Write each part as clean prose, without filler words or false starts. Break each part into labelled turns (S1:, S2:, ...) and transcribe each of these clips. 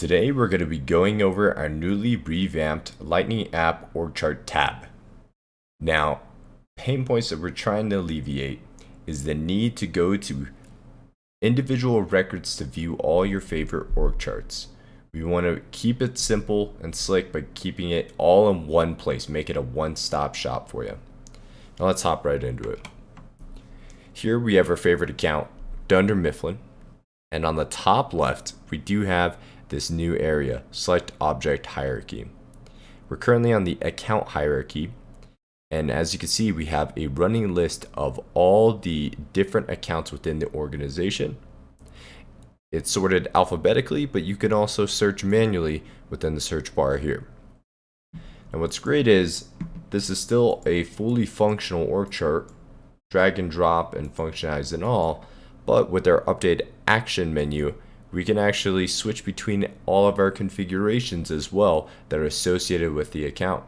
S1: Today we're going to be going over our newly revamped Lightning App Org Chart tab. Now, pain points that we're trying to alleviate is the need to go to individual records to view all your favorite org charts. We want to keep it simple and slick by keeping it all in one place, make it a one-stop shop for you. Now let's hop right into it. Here we have our favorite account, Dunder Mifflin, and on the top left we do have this new area, select object hierarchy. We're currently on the account hierarchy, and as you can see we have a running list of all the different accounts within the organization. It's sorted alphabetically, but you can also search manually within the search bar here. And what's great is this is still a fully functional org chart, drag and drop and functionize and all, but with our updated action menu we can actually switch between all of our configurations as well that are associated with the account.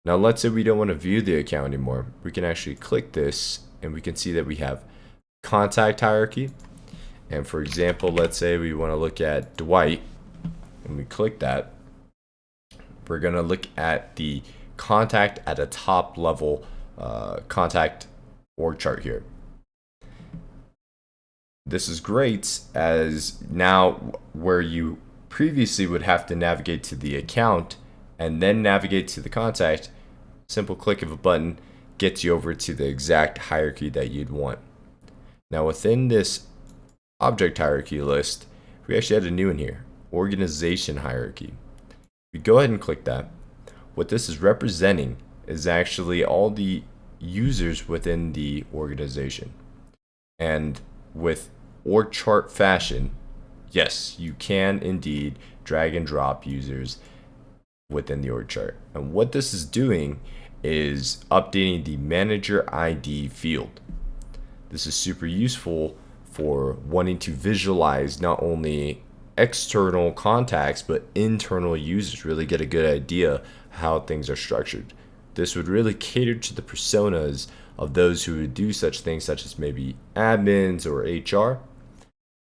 S1: Now let's say we don't want to view the account anymore. We can actually click this and we can see that we have contact hierarchy. And for example, let's say we want to look at Dwight and we click that. We're going to look at the contact at a top level contact org chart here. This is great, as now where you previously would have to navigate to the account and then navigate to the contact, simple click of a button gets you over to the exact hierarchy that you'd want. Now within this object hierarchy list, we actually had a new one here, organization hierarchy. We go ahead and click that. What this is representing is actually all the users within the organization. And with org chart fashion, yes, you can indeed drag and drop users within the org chart. And what this is doing is updating the manager ID field. This is super useful for wanting to visualize not only external contacts but internal users, really get a good idea how things are structured. This would really cater to the personas of those who would do such things, such as maybe admins or HR.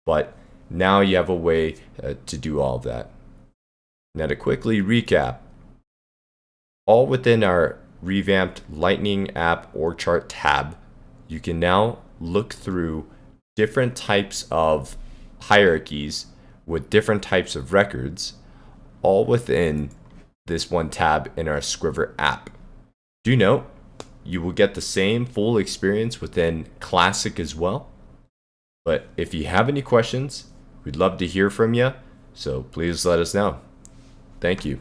S1: But now you have a way to do all of that. Now to quickly recap, all within our revamped Lightning App Org Chart tab, you can now look through different types of hierarchies with different types of records, all within this one tab in our Squivr app. Do note, you will get the same full experience within Classic as well. But if you have any questions, we'd love to hear from you, so please let us know. Thank you.